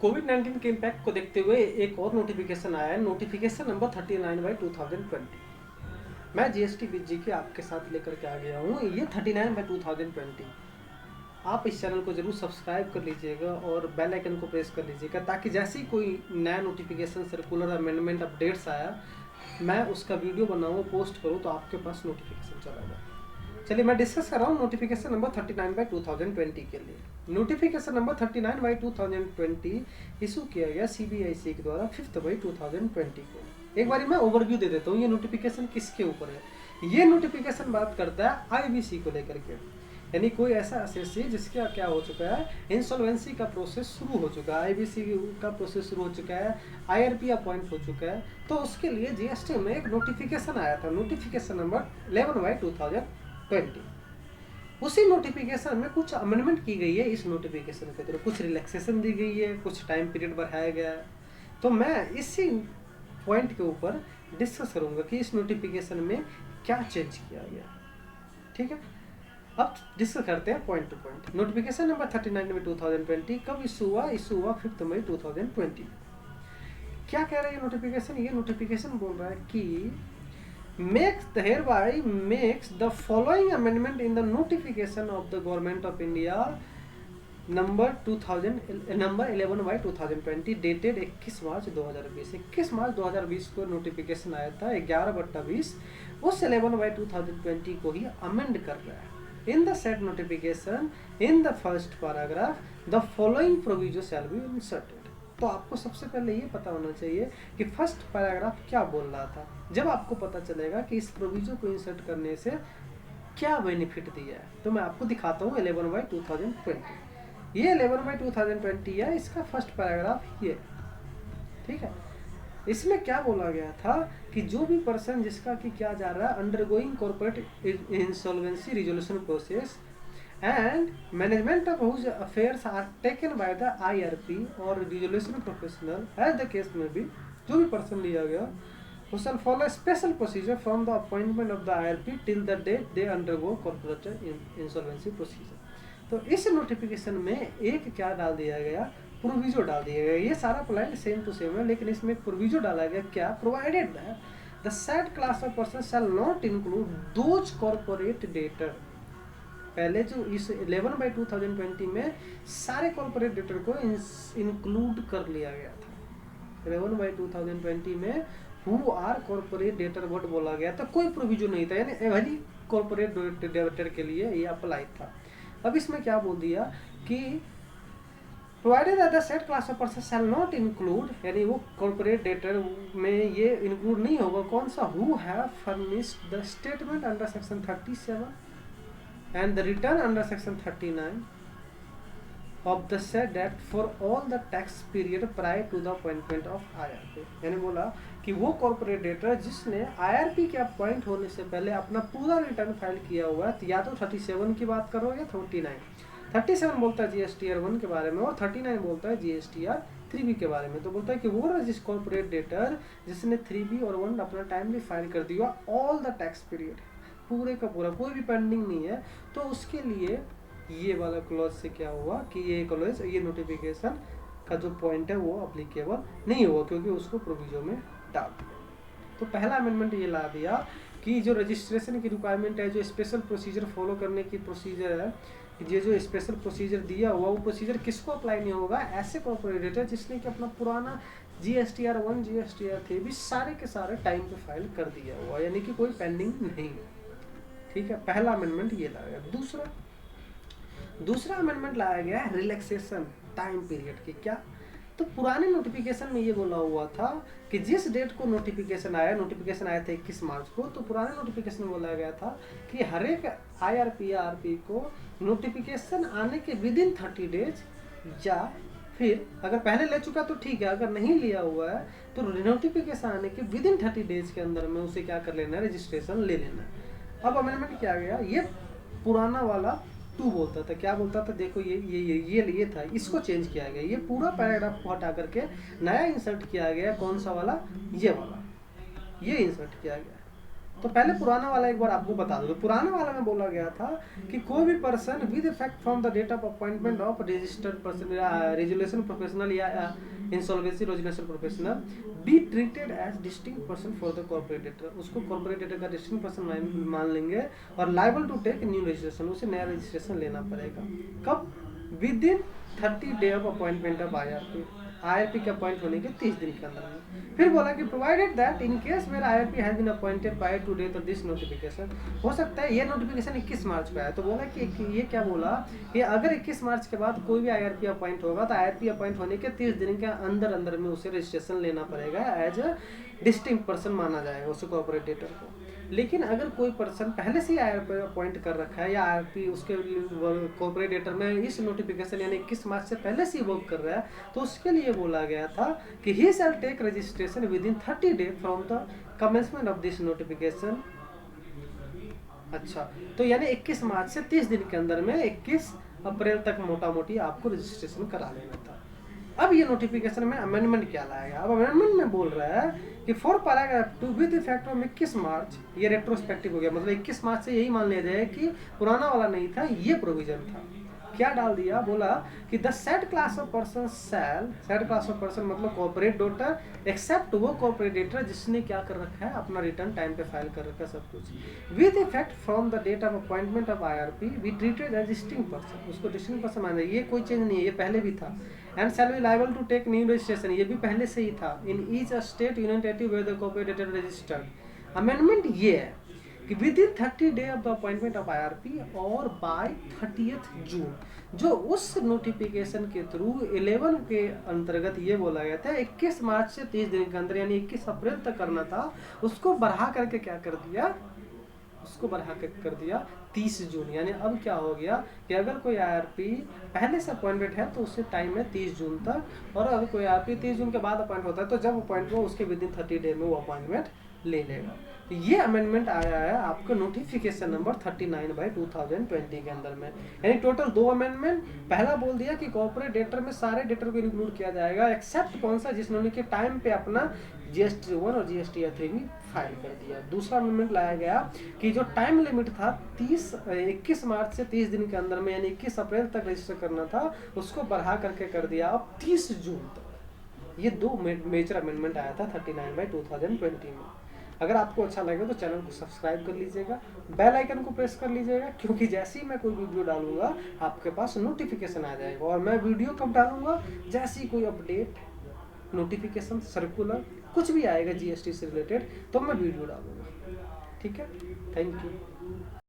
कोविड-19 के इम्पैक्ट को देखते हुए एक और नोटिफिकेशन आया है, नोटिफिकेशन नंबर 39/2020। मैं जीएसटी विद जी के आपके साथ लेकर के आ गया हूँ। ये 39/2020। आप इस चैनल को जरूर सब्सक्राइब कर लीजिएगा और बेल आइकन को प्रेस कर लीजिएगा, ताकि जैसे ही कोई नया नोटिफिकेशन, सर्कुलर, अमेंडमेंट, अपडेट्स आया, मैं उसका वीडियो बनाऊँ, पोस्ट करूँ तो आपके पास नोटिफिकेशन चला जाए। चलिए मैं डिस्कस कर रहा हूँ नोटिफिकेशन नंबर 39/2020 के लिए। नोटिफिकेशन नंबर 39/2020 इशू किया गया सीबीआईसी के द्वारा 5/2020 को। एक बार मैं ओवरव्यू दे देता हूँ ये नोटिफिकेशन किसके ऊपर है। ये नोटिफिकेशन बात करता है आईबीसी को लेकर के, यानी कोई ऐसा एसएससी जिसका क्या हो चुका है, इंसॉल्वेंसी का प्रोसेस शुरू हो चुका है, आईबीसी का प्रोसेस शुरू हो चुका है, आईआरपी अपॉइंट हो चुका है, तो उसके लिए जीएसटी में एक नोटिफिकेशन आया था, नोटिफिकेशन नंबर 11/2020। उसी नोटिफिकेशन में कुछ अमेंडमेंट की गई है। इस नोटिफिकेशन के थ्रू कुछ रिलैक्सेशन दी गई है, कुछ टाइम पीरियड बढ़ाया गया है। तो मैं इसी पॉइंट के ऊपर डिस्कस करूंगा कि इस नोटिफिकेशन में क्या चेंज किया गया। ठीक है, अब डिस्कस करते हैं point two point. Notification number 39/2020 कब इशू हुआ? इशू हुआ 5 मई 2020। क्या कह रहा है ये नोटिफिकेशन? ये नोटिफिकेशन बोल रहा है कि makes the following amendment in the notification of the government of India number 11/2020 dated 21 मार्च 2020। 21 मार्च 2020 को नोटिफिकेशन आया था 11/20। उस 11/2020 को ही अमेंड कर रहा है। In the set notification in the first paragraph the following proviso shall be inserted. तो आपको सबसे पहले ये पता होना चाहिए कि फर्स्ट पैराग्राफ क्या बोल रहा था। जब आपको पता चलेगा कि इस प्रोविजो को इंसर्ट करने से क्या बेनिफिट दिया है, तो मैं आपको दिखाता हूँ 11/2020। ये 11/2020 है, इसका फर्स्ट पैराग्राफ ये। ठीक है, इसमें क्या बोला गया था कि जो भी पर्सन जिसका कि क्या जा रहा है, undergoing corporate insolvency resolution process and management of whose affairs are taken by the IRP or resolution professional as the case may be, जो भी पर्सन लिया गया, who shall follow special procedure from the appointment of the IRP till the date they undergo corporate insolvency procedure। तो इस notification में एक क्या डाल दिया गया, प्रोविजो डाल दिया गया। ये सारा प्लान सेम टू सेम है, लेकिन इसमें एक प्रोविजो डाला गया क्या, provided that the said class of person shall not include those corporate debtor। पहले जो इस 11/2020 में सारे कॉर्पोरेट डेटर को इंक्लूड कर लिया गया था। 11/2020 में who are corporate debtor word बोला गया था, कोई प्रोविजन नहीं था, यानी एवरी कॉर्पोरेट डेटर के लिए ये अप्लाई था। अब इसमें क्या बोल दिया कि provided that the set class of person shall not include, यानी वो कॉर्पोरेट डेटर में ये इंक्लूड नहीं होगा। कौन सा? Who have furnished the statement under section 37 and the return under section 39 of the said that for all the tax period prior to the appointment of IRP। यानी बोला कि वो कॉर्पोरेट डेटर जिसने IRP के अपॉइंट होने से पहले अपना पूरा रिटर्न फाइल किया हुआ है, या तो 37 की बात करो या 39। 37 बोलता है GSTR 1 के बारे में और 39 बोलता है GSTR 3B के बारे में। तो बोलता है कि वो जिस कॉर्पोरेट डेटर जिसने 3B और 1 अपना टाइमली फाइल कर दिया, ऑल द टैक्स पीरियड, पूरे का पूरा, कोई भी पेंडिंग नहीं है, तो उसके लिए ये वाला क्लॉज से क्या हुआ कि ये क्लॉज, ये नोटिफिकेशन का जो पॉइंट है वो अप्लीकेबल नहीं हुआ, क्योंकि उसको प्रोविजन में डाल दिया। तो पहला अमेंडमेंट ये ला दिया कि जो रजिस्ट्रेशन की रिक्वायरमेंट है, जो स्पेशल प्रोसीजर फॉलो करने की प्रोसीजर है, ये जो स्पेशल प्रोसीजर दिया हुआ वो प्रोसीजर किसको अप्लाई नहीं होगा? ऐसे कॉर्पोरेटर जिसने कि अपना पुराना GSTR 1 GSTR 3 सारे के सारे टाइम पे फाइल कर दिया हुआ, यानी कि कोई पेंडिंग नहीं है। ठीक है, पहला अमेंडमेंट ये लाया गया। दूसरा अमेंडमेंट लाया गया है रिलैक्सेशन टाइम पीरियड की। क्या? तो पुराने नोटिफिकेशन में ये बोला हुआ था कि जिस डेट को नोटिफिकेशन आया था 21 मार्च को, तो पुराने नोटिफिकेशन में बोला गया था कि हर एक IRP या RP को नोटिफिकेशन आने के विदिन 30 डेज, या फिर अगर पहले ले चुका तो ठीक है, अगर नहीं लिया हुआ है तो नोटिफिकेशन आने के विदिन 30 डेज के अंदर में उसे क्या कर लेना है, रजिस्ट्रेशन ले लेना है। अब अमेंडमेंट क्या गया, ये पुराना वाला 2 बोलता था, क्या बोलता था, देखो ये था, इसको चेंज किया गया। ये पूरा पैराग्राफ को हटा करके नया इंसर्ट किया गया। कौन सा वाला? ये वाला, ये इंसर्ट किया गया। तो पहले पुराना वाला एक बार आपको बता दो। तो पुराने वाला में बोला गया था कि कोई भी person with effect from the date of appointment of registered person resolution professional या insolvency resolution professional be treated as distinct person for the corporator, उसको कॉर्पोरेटर का डिस्टिंक्ट पर्सन मान लेंगे और liable to take new registration, उसे नया registration लेना पड़ेगा। कब? Within 30 day of appointment of IRP के अपॉइंट होने के 30 दिन के अंदर में। फिर बोला कि provided that in case where IRP has been appointed prior to date of this notification, हो सकता है ये नोटिफिकेशन 21 मार्च पे आया, तो बोला कि ये क्या बोला कि अगर 21 मार्च के बाद कोई भी IRP अपॉइंट होगा तो IRP अपॉइंट होने के 30 दिन के अंदर में उसे रजिस्ट्रेशन लेना पड़ेगा, एज अ डिस्टिंक्ट पर्सन माना जाएगा उसे कॉर्पोरेटर को। लेकिन अगर कोई पर्सन पहले से ही IRP अपॉइंट कर रखा है या IRP उसके कॉर्पोरेटर में इस नोटिफिकेशन यानी 21 मार्च से पहले से ही वर्क कर रहा है, तो उसके लिए बोला गया था कि he shall take registration within 30 day from the commencement of this notification. अच्छा, तो यानी 21 मार्च से 30 दिन के अंदर में 21 अप्रैल तक मोटा मोटी आपको रजिस्ट्रेशन करा लेना था। अब ये नोटिफिकेशन में अमेंडमेंट क्या लाएगा? अब अमेंडमेंट में बोल रहा है कि for paragraph 2 with effect from 21 मार्च, ये रेट्रोस्पेक्टिव हो गया, मतलब 21 मार्च से यही मान लिया जाए कि पुराना वाला नहीं था, ये प्रोविजन था। क्या डाल दिया? बोला कि the said class of person shall, said class of person मतलब कॉर्पोरेट डॉटर, एक्सेप्ट वो कॉर्पोरेटर जिसने क्या कर रखा है, अपना रिटर्न टाइम पे फाइल कर रखा है सब कुछ, with effect from the date of appointment of IRP we treated as distinct person, उसको डिस्टिंक्ट पर्सन माना, ये कोई चेंज नहीं है, ये पहले भी था। And shall be liable to take new registration, ये भी पहले से ही था, in each state union territory where the corporator registered. Amendment ये है कि within 30 day of the appointment of IRP और बाय 30th जून, जो उस नोटिफिकेशन के थ्रू 11 के अंतर्गत ये बोला गया था 21 मार्च से 30 दिन के अंदर यानी 21 अप्रैल तक करना था, उसको बढ़ा करके क्या कर दिया, उसको बढ़ा कर दिया 30 जून। यानी अब क्या हो गया कि अगर कोई IRP पहले से अपॉइंटमेंट है तो उससे टाइम है 30 जून तक, और अगर कोई IRP 30 जून के बाद अपॉइंट होता है तो जब अपॉइंट हो उसके विद इन 30 डे में वो अपॉइंटमेंट ले लेगा। तो ये अमेंडमेंट आया है आपको नोटिफिकेशन नंबर 39/2020 के अंदर में, यानी टोटल 2 अमेंडमेंट। पहला बोल दिया कि कॉर्पोरेट डेटर में सारे डेटर को इंक्लूड किया जाएगा एक्सेप्ट कौन सा, जिसने के टाइम पे अपना GST 1 और GST 3 भी फाइल कर दिया। दूसरा अमेंडमेंट लाया गया कि जो टाइम लिमिट था 21 मार्च से 30 दिन के अंदर में यानी 21 अप्रैल तक रजिस्टर करना था, उसको बढ़ा करके कर दिया अब 30 जून तक। ये 2 मेजर अमेंडमेंट आया था 39/2020 में। अगर आपको अच्छा लगे तो चैनल को सब्सक्राइब कर लीजिएगा, बेल आइकन को प्रेस कर लीजिएगा, क्योंकि जैसे ही मैं कोई वीडियो डालूंगा आपके पास नोटिफिकेशन आ जाएगा। और मैं वीडियो कब डालूंगा, जैसे ही कोई अपडेट, नोटिफिकेशन, सर्कुलर कुछ भी आएगा GST से रिलेटेड तो मैं वीडियो डालूंगा। ठीक है, थैंक यू।